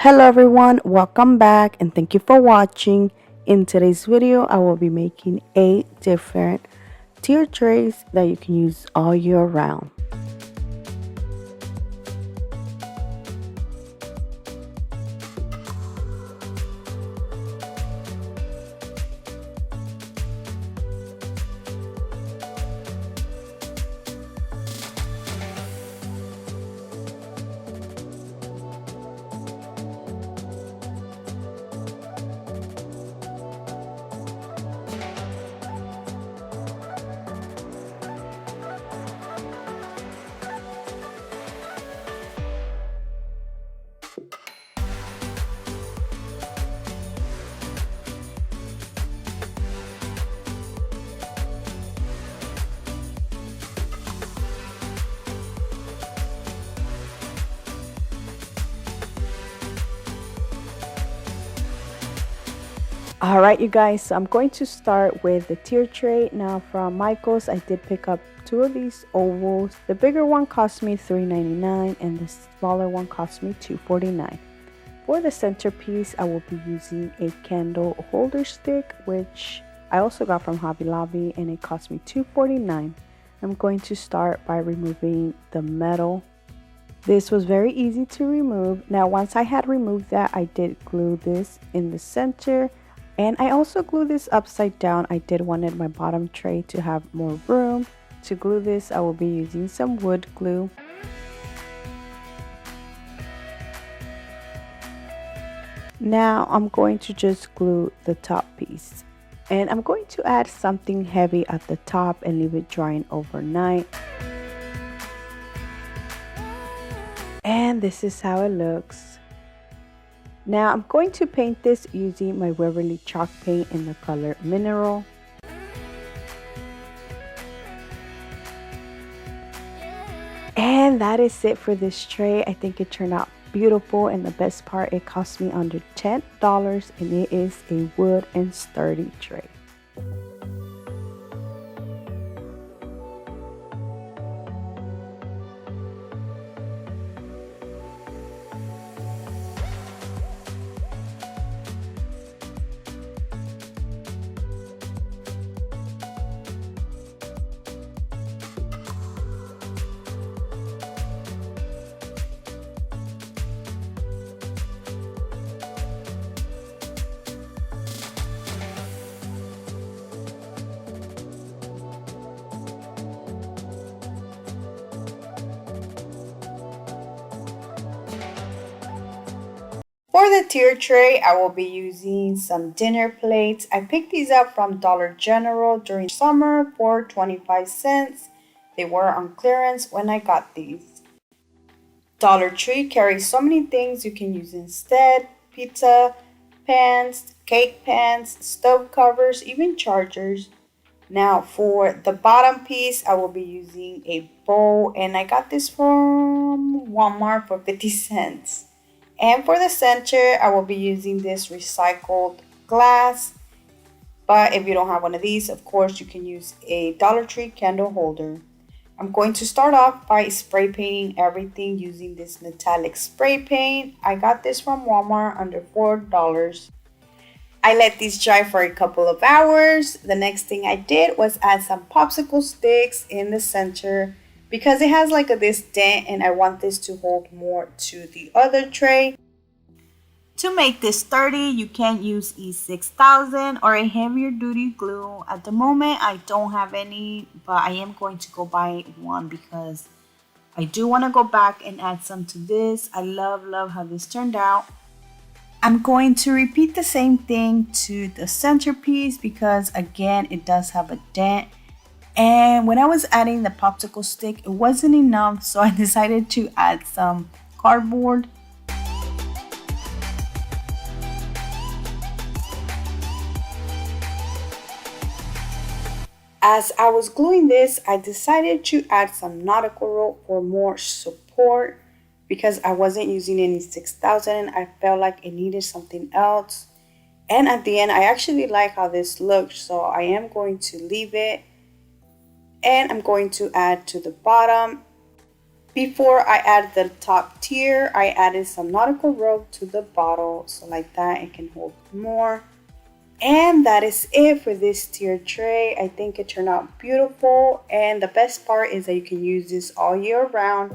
Hello everyone, welcome back and thank you for watching. In today's video, I will be making 8 different tier trays that you can use all year round. Alright you guys, so I'm going to start with the tier tray. Now from Michael's, I did pick up 2 of these ovals. The bigger one cost me $3.99 and the smaller one cost me $2.49. For the centerpiece, I will be using a candle holder stick, which I also got from Hobby Lobby, and it cost me $2.49. I'm going to start by removing the metal. This was very easy to remove. Now once I had removed that, I did glue this in the center. And I also glue this upside down. I did wanted my bottom tray to have more room. To glue this, I will be using some wood glue. Now I'm going to just glue the top piece. And I'm going to add something heavy at the top and leave it drying overnight. And this is how it looks. Now I'm going to paint this using my Waverly chalk paint in the color Mineral. And that is it for this tray. I think it turned out beautiful, and the best part, it cost me under $10 and it is a wood and sturdy tray. For the tier tray, I will be using some dinner plates. I picked these up from Dollar General during summer for 25 cents. They were on clearance when I got these. Dollar Tree carries so many things you can use instead: pizza pans, cake pans, stove covers, even chargers. Now for the bottom piece, I will be using a bowl, and I got this from Walmart for 50 cents. And for the center, I will be using this recycled glass. But if you don't have one of these, of course, you can use a Dollar Tree candle holder. I'm going to start off by spray painting everything using this metallic spray paint. I got this from Walmart under $4. I let these dry for a couple of hours. The next thing I did was add some popsicle sticks in the center, because it has like this dent and I want this to hold more to the other tray. To make this sturdy, you can use E6000 or a heavier duty glue. At the moment, I don't have any, but I am going to go buy one because I do want to go back and add some to this. I love how this turned out. I'm going to repeat the same thing to the centerpiece because again, it does have a dent. And when I was adding the popsicle stick, it wasn't enough, so I decided to add some cardboard. As I was gluing this, I decided to add some nautical rope for more support because I wasn't using any 6000. I felt like it needed something else. And at the end, I actually like how this looks, so I am going to leave it. And I'm going to add to the bottom Before I add the top tier, I added some nautical rope to the bottle, so like that it can hold more. And that is it for this tier tray. I think it turned out beautiful, and the best part is that you can use this all year round.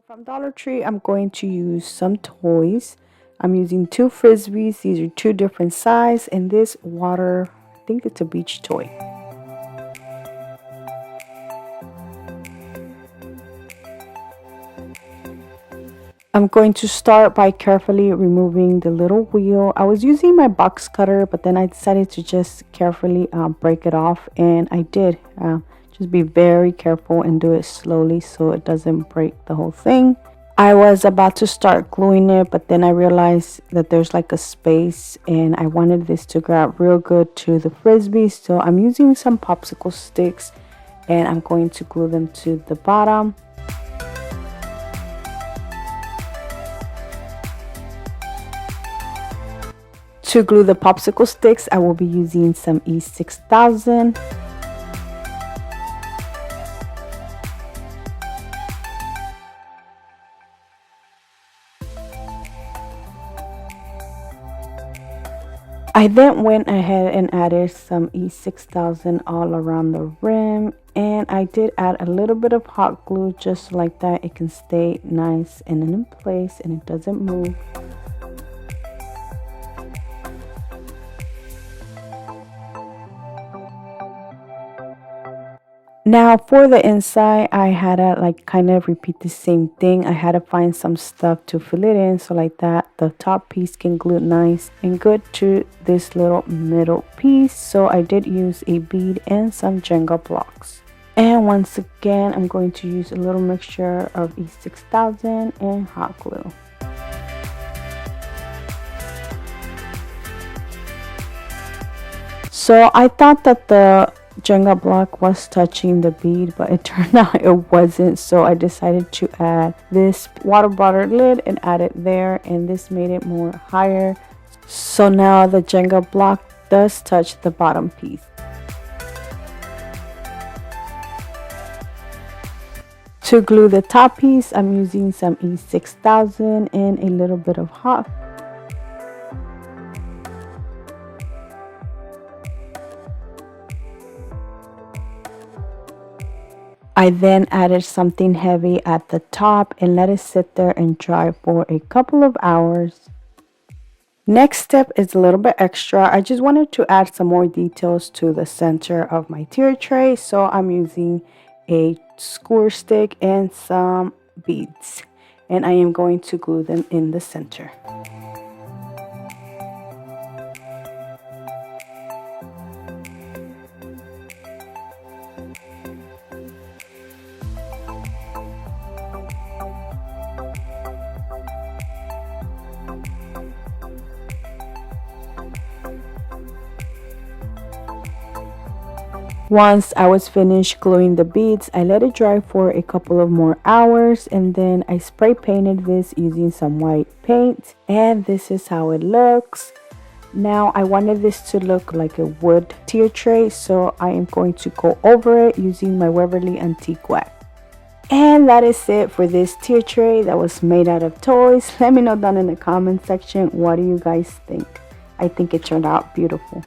From Dollar Tree, I'm going to use some toys. I'm using two Frisbees. These are two different sizes, and this water, I think it's a beach toy. I'm going to start by carefully removing the little wheel. I was using my box cutter, but then I decided to just carefully break it off, and I did. Just be very careful and do it slowly so it doesn't break the whole thing. I was about to start gluing it, but then I realized that there's like a space, and I wanted this to grab real good to the Frisbee. So I'm using some popsicle sticks, and I'm going to glue them to the bottom. To glue the popsicle sticks, I will be using some E6000. I then went ahead and added some E6000 all around the rim, and I did add a little bit of hot glue just like that. It can stay nice and in place and it doesn't move. Now for the inside, I had to like kind of repeat the same thing. I had to find some stuff to fill it in, so like that the top piece can glue nice and good to this little middle piece. So I did use a bead and some Jenga blocks. And once again, I'm going to use a little mixture of E6000 and hot glue. So I thought that the Jenga block was touching the bead, but it turned out it wasn't. So I decided to add this water bottle lid and add it there, and this made it more higher. So now the Jenga block does touch the bottom piece. To glue the top piece, I'm using some E6000 and a little bit of hot. I then added something heavy at the top and let it sit there and dry for a couple of hours. Next step is a little bit extra. I just wanted to add some more details to the center of my tier tray, so I'm using a skewer stick and some beads, and I am going to glue them in the center. Once I was finished gluing the beads, I let it dry for a couple of more hours, and then I spray painted this using some white paint, and this is how it looks. Now I wanted this to look like a wood tier tray, so I am going to go over it using my Waverly Antique Wax. And that is it for this tier tray that was made out of toys. Let me know down in the comment section, what do you guys think? I think it turned out beautiful.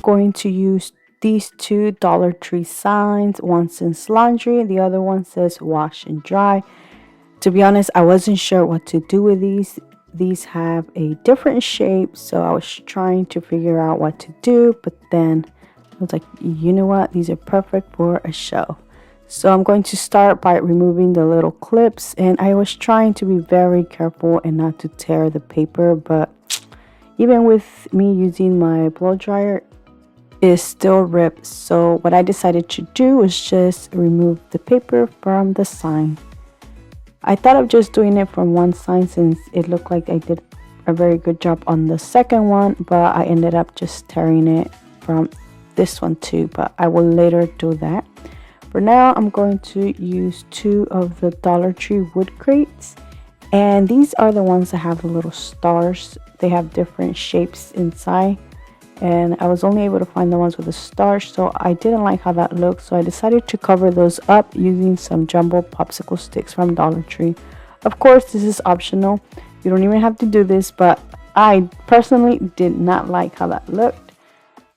going to use these two Dollar Tree signs. One says laundry, the other one says wash and dry. To be honest, I wasn't sure what to do with these. These have a different shape, so I was trying to figure out what to do, but then I was like, you know what? These are perfect for a shelf. So I'm going to start by removing the little clips, and I was trying to be very careful and not to tear the paper, but even with me using my blow dryer, it still ripped. So what I decided to do was just remove the paper from the sign. I thought of just doing it from one sign since it looked like I did a very good job on the second one, but I ended up just tearing it from this one too, but I will later do that. For now, I'm going to use two of the Dollar Tree wood crates, and these are the ones that have the little stars. They have different shapes inside, and I was only able to find the ones with the stars, so I didn't like how that looked, so I decided to cover those up using some jumbo popsicle sticks from Dollar Tree. Of course, this is optional. You don't even have to do this, but I personally did not like how that looked,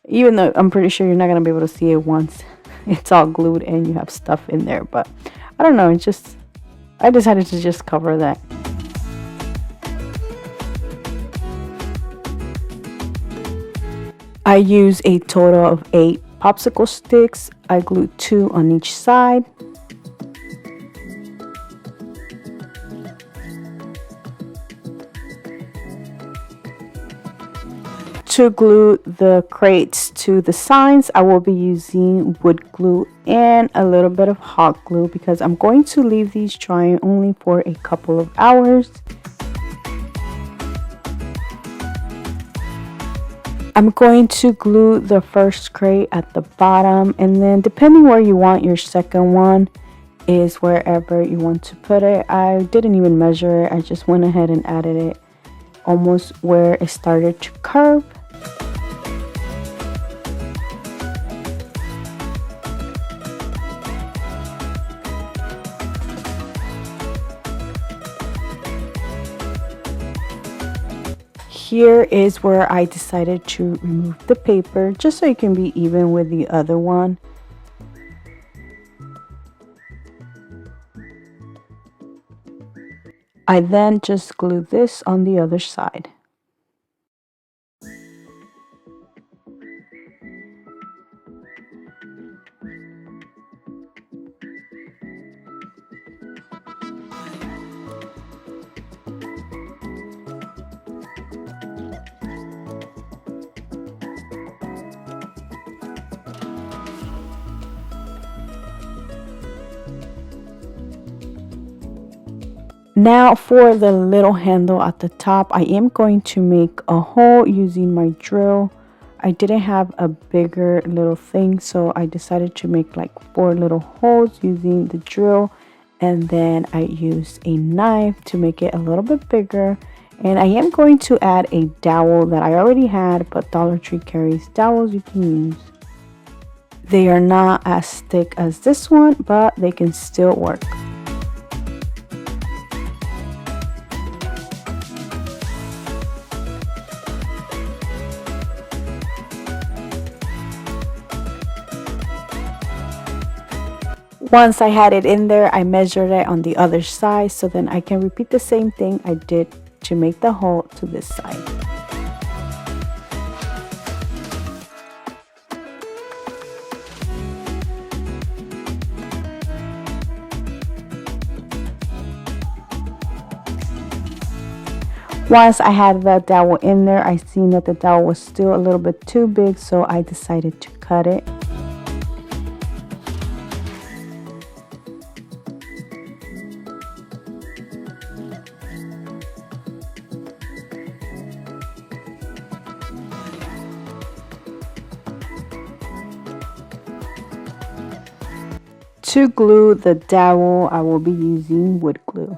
even though I'm pretty sure you're not going to be able to see it once it's all glued and you have stuff in there. But I don't know, I decided to just cover that. I use a total of 8 popsicle sticks. I glued 2 on each side. To glue the crates to the signs, I will be using wood glue and a little bit of hot glue because I'm going to leave these drying only for a couple of hours. I'm going to glue the first crate at the bottom, and then depending where you want your second one is wherever you want to put it. I didn't even measure it. I just went ahead and added it almost where it started to curve. Here is where I decided to remove the paper just so it can be even with the other one. I then just glue this on the other side. Now for the little handle at the top, I am going to make a hole using my drill. I didn't have a bigger little thing, so I decided to make like 4 little holes using the drill, and then I used a knife to make it a little bit bigger. And I am going to add a dowel that I already had, but Dollar Tree carries dowels you can use. They are not as thick as this one, but they can still work. Once I had it in there, I measured it on the other side, so then I can repeat the same thing I did to make the hole to this side. Once I had the dowel in there, I seen that the dowel was still a little bit too big, so I decided to cut it. To glue the dowel, I will be using wood glue.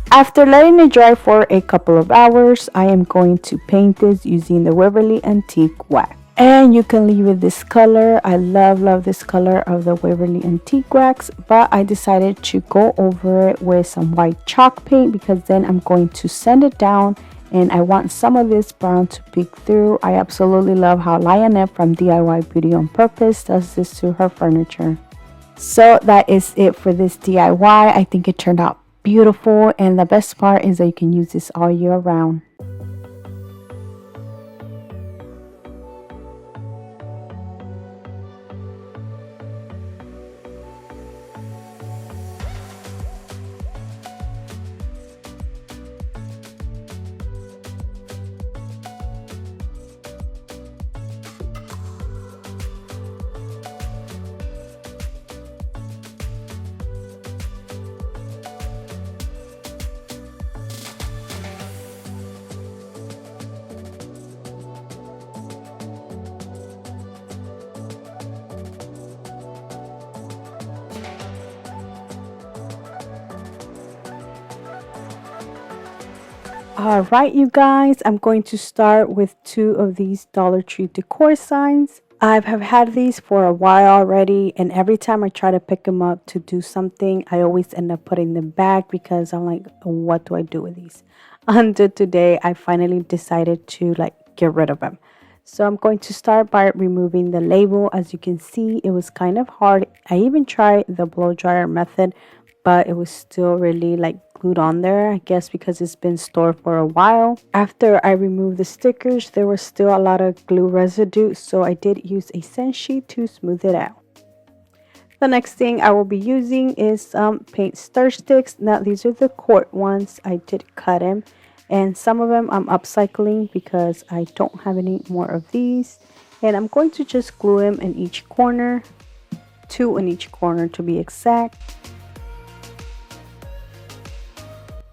After letting it dry for a couple of hours, I am going to paint this using the Waverly Antique Wax. And you can leave it this color. I love this color of the Waverly Antique Wax, but I decided to go over it with some white chalk paint because then I'm going to sand it down and I want some of this brown to peek through. I absolutely love how Lionette from DIY Beauty on Purpose does this to her furniture. So that is it for this DIY. I think it turned out beautiful, and the best part is that you can use this all year round. Alright, you guys, I'm going to start with two of these Dollar Tree decor signs. I have had these for a while already, and every time I try to pick them up to do something, I always end up putting them back because I'm like, what do I do with these? Until today, I finally decided to get rid of them. So I'm going to start by removing the label. As you can see, it was kind of hard. I even tried the blow dryer method, but it was still really glued on there, I guess because it's been stored for a while. After I removed the stickers, there was still a lot of glue residue, so I did use a sand sheet to smooth it out. The next thing I will be using is some paint stir sticks. Now these are the quart ones. I did cut them, and some of them I'm upcycling because I don't have any more of these, and I'm going to just glue them in each corner, 2 in each corner to be exact.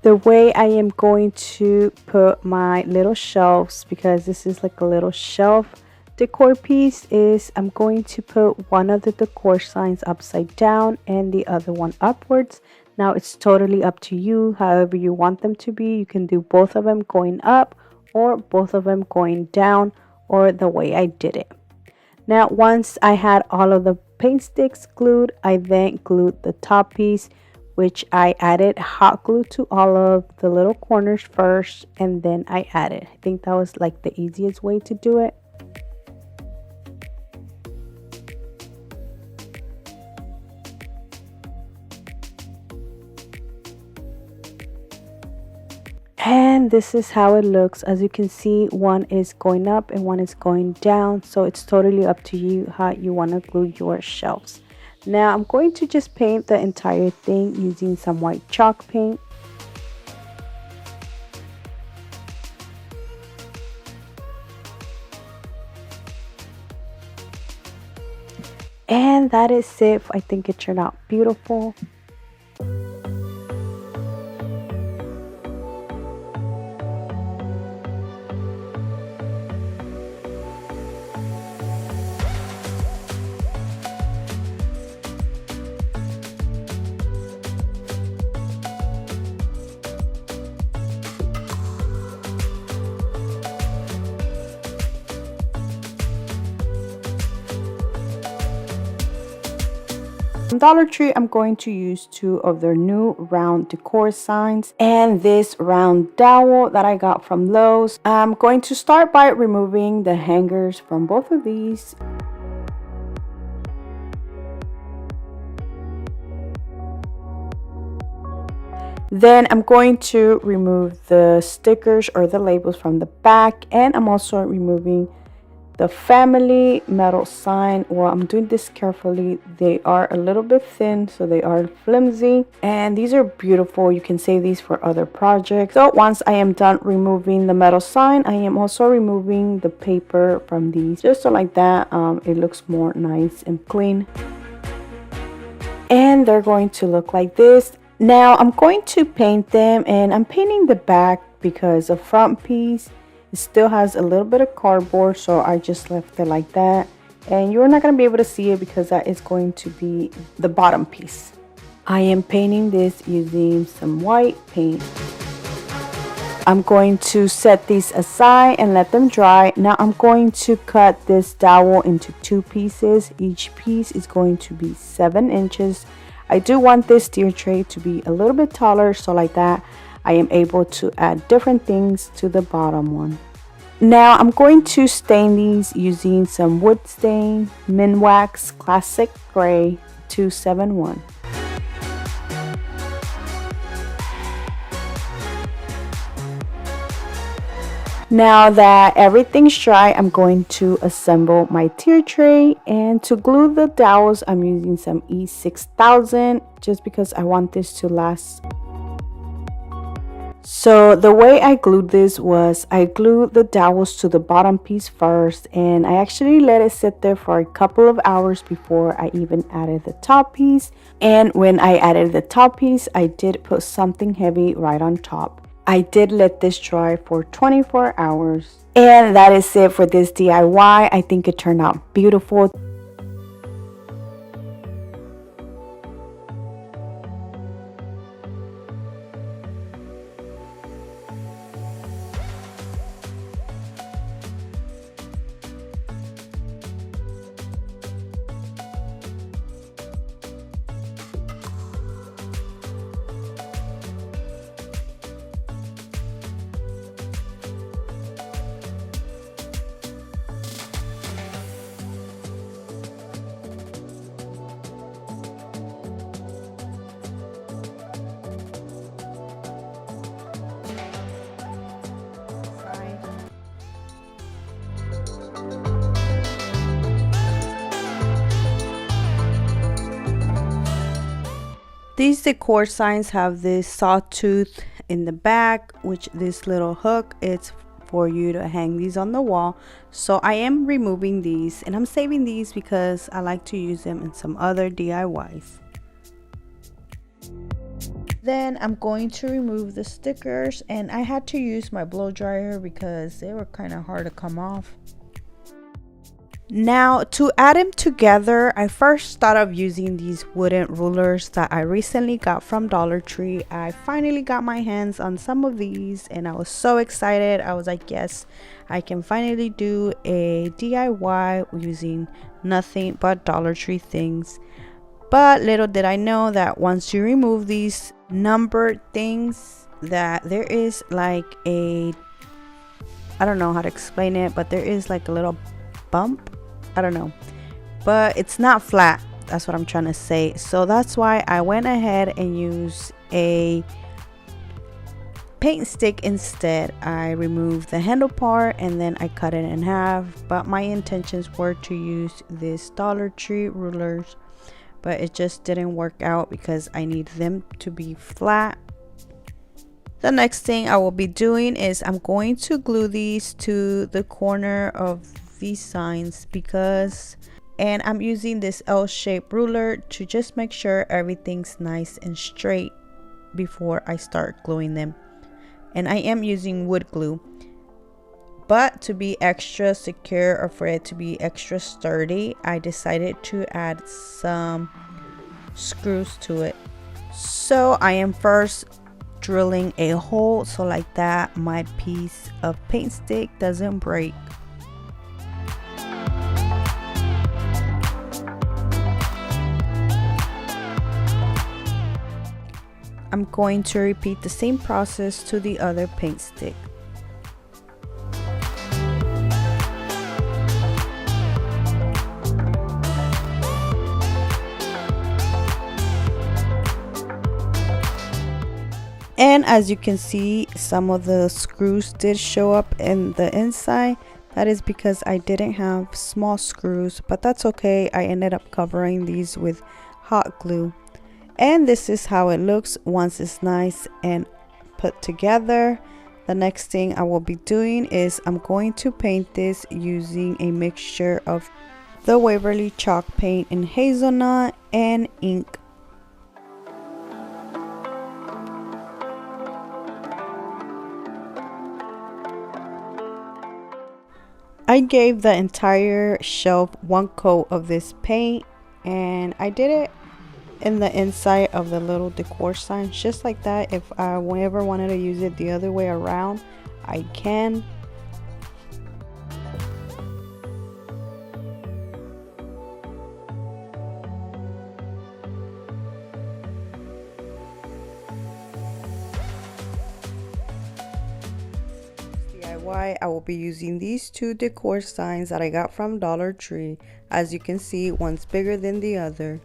The way I am going to put my little shelves, because this is like a little shelf decor piece, is I'm going to put one of the decor signs upside down and the other one upwards. Now it's totally up to you, however you want them to be. You can do both of them going up or both of them going down, or the way I did it. Now once I had all of the paint sticks glued, I then glued the top piece, which I added hot glue to all of the little corners first, and then I added. I think that was the easiest way to do it. And this is how it looks. As you can see, one is going up and one is going down, so it's totally up to you how you want to glue your shelves. Now I'm going to just paint the entire thing using some white chalk paint. And that is it. I think it turned out beautiful. From Dollar Tree, I'm going to use 2 of their new round decor signs and this round dowel that I got from Lowe's. I'm going to start by removing the hangers from both of these. Then I'm going to remove the stickers or the labels from the back, and I'm also removing the family metal sign. Well, I'm doing this carefully. They are a little bit thin, so they are flimsy, and these are beautiful. You can save these for other projects. So once I am done removing the metal sign, I am also removing the paper from these, just so like that it looks more nice and clean. And they're going to look like this. Now I'm going to paint them, and I'm painting the back because the front piece, it still has a little bit of cardboard, so I just left it like that. And you're not going to be able to see it because that is going to be the bottom piece. I am painting this using some white paint. I'm going to set these aside and let them dry. Now I'm going to cut this dowel into 2 pieces. Each piece is going to be 7 inches. I do want this tier tray to be a little bit taller, so like that I am able to add different things to the bottom one. Now I'm going to stain these using some wood stain, Minwax Classic Gray 271. Now that everything's dry, I'm going to assemble my tier tray, and to glue the dowels I'm using some E6000 just because I want this to last. So the way I glued this was I glued the dowels to the bottom piece first, and I actually let it sit there for a couple of hours before I even added the top piece. And when I added the top piece, I did put something heavy right on top. I did let this dry for 24 hours. And that is it for this DIY. I think it turned out beautiful. These decor signs have this sawtooth in the back, which this little hook is for you to hang these on the wall. So I am removing these, and I'm saving these because I like to use them in some other DIYs. Then I'm going to remove the stickers, and I had to use my blow dryer because they were kind of hard to come off. Now to add them together, I first thought of using these wooden rulers that I recently got from Dollar Tree. I finally got my hands on some of these and I was so excited. I was like, yes, I can finally do a DIY using nothing but Dollar Tree things. But little did I know that once you remove these numbered things, that there is like a, I don't know how to explain it, but there is like a little bump. I don't know, but it's not flat. That's what I'm trying to say. So that's why I went ahead and used a paint stick instead. I removed the handle part and then I cut it in half, but my intentions were to use this Dollar Tree rulers, but it just didn't work out because I need them to be flat. The next thing I will be doing is I'm going to glue these to the corner of these signs and I'm using this L-shaped ruler to just make sure everything's nice and straight before I start gluing them. And I am using wood glue, but to be extra secure or for it to be extra sturdy, I decided to add some screws to it. So I am first drilling a hole so like that my piece of paint stick doesn't break. I'm going to repeat the same process to the other paint stick. And as you can see, some of the screws did show up in the inside. That is because I didn't have small screws, but that's okay. I ended up covering these with hot glue. And this is how it looks once it's nice and put together. The next thing I will be doing is I'm going to paint this using a mixture of the Waverly chalk paint in hazelnut and ink. I gave the entire shelf one coat of this paint, and I did it in the inside of the little decor signs, just like that. If I ever wanted to use it the other way around, I can. DIY, I will be using these two decor signs that I got from Dollar Tree. As you can see, one's bigger than the other.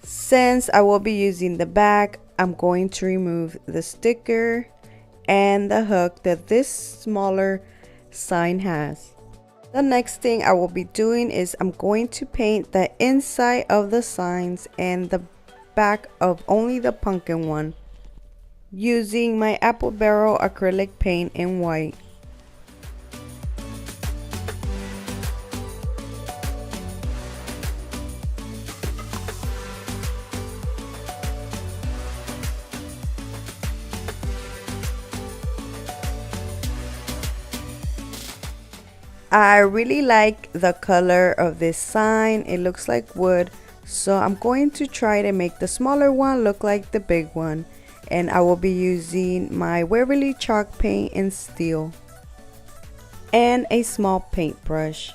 Since I will be using the back, I'm going to remove the sticker and the hook that this smaller sign has. The next thing I will be doing is I'm going to paint the inside of the signs and the back of only the pumpkin one using my apple barrel acrylic paint in white. I really like the color of this sign. It looks like wood, so I'm going to try to make the smaller one look like the big one, and I will be using my Waverly chalk paint in steel and a small paintbrush.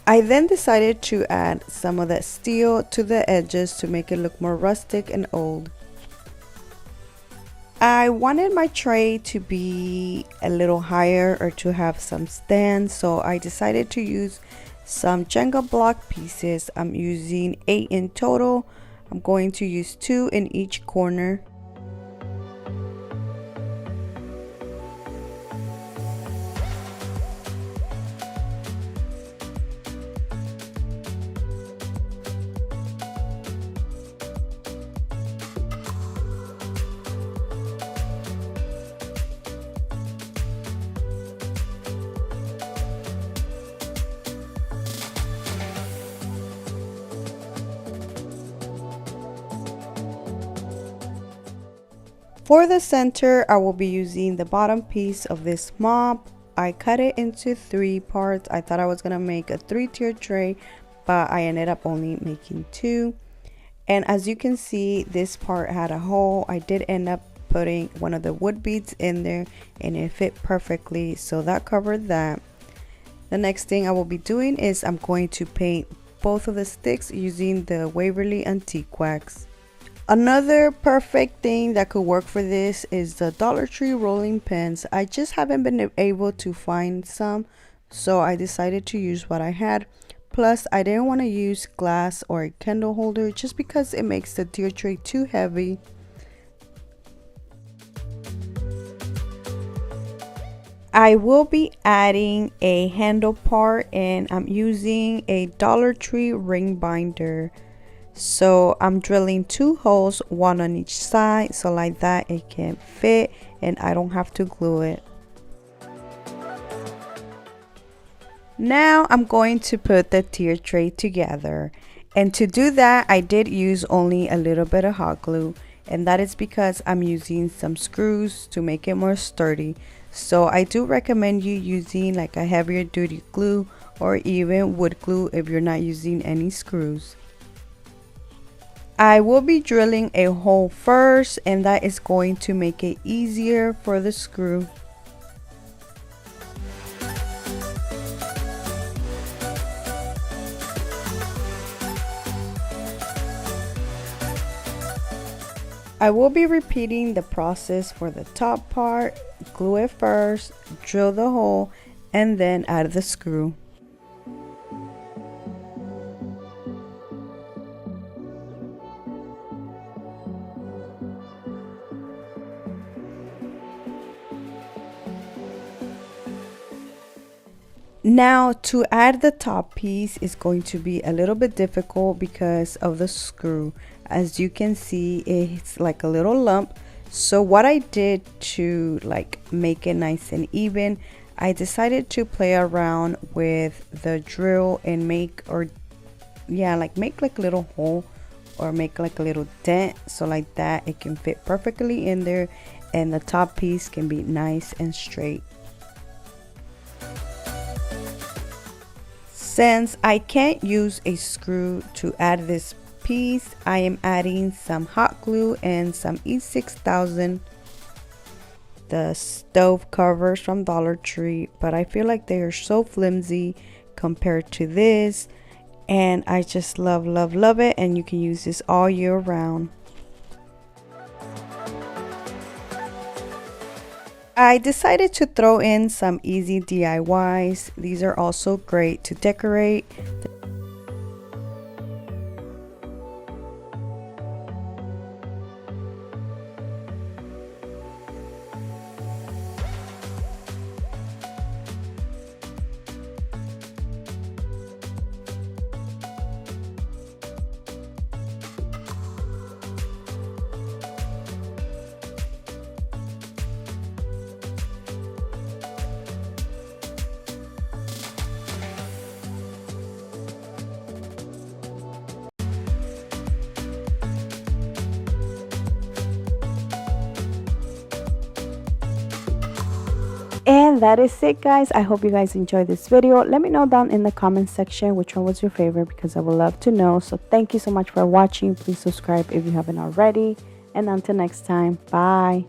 I then decided to add some of that steel to the edges to make it look more rustic and old. I wanted my tray to be a little higher or to have some stands, so I decided to use some Jenga block pieces. I'm using 8 in total. I'm going to use 2 in each corner. For the center, I will be using the bottom piece of this mop. I cut it into 3 parts. I thought I was gonna make a 3-tier tray, but I ended up only making 2. And as you can see, this part had a hole. I did end up putting one of the wood beads in there and it fit perfectly, so that covered that. The next thing I will be doing is I'm going to paint both of the sticks using the Waverly Antique Wax. Another perfect thing that could work for this is the Dollar Tree rolling pins. I just haven't been able to find some, so I decided to use what I had. Plus, I didn't want to use glass or a candle holder just because it makes the tier tray too heavy. I will be adding a handle part and I'm using a Dollar Tree ring binder. So I'm drilling 2 holes, one on each side, so like that it can fit and I don't have to glue it. Now I'm going to put the tier tray together, and to do that I did use only a little bit of hot glue, and that is because I'm using some screws to make it more sturdy. So I do recommend you using like a heavier duty glue or even wood glue if you're not using any screws. I will be drilling a hole first, and that is going to make it easier for the screw. I will be repeating the process for the top part. Glue it first, drill the hole, and then add the screw. Now to add the top piece is going to be a little bit difficult because of the screw. As you can see, it's like a little lump. So what I did to like make it nice and even, I decided to play around with the drill and make like a little hole or make like a little dent, so like that it can fit perfectly in there and the top piece can be nice and straight. Since I can't use a screw to add this piece, I am adding some hot glue and some E6000, the stove covers from Dollar Tree, but I feel like they are so flimsy compared to this, and I just love it, and you can use this all year round. I decided to throw in some easy DIYs. These are also great to decorate. And that is it, guys. I hope you guys enjoyed this video. Let me know down in the comment section which one was your favorite, because I would love to know. So thank you so much for watching. Please subscribe if you haven't already, and until next time, bye.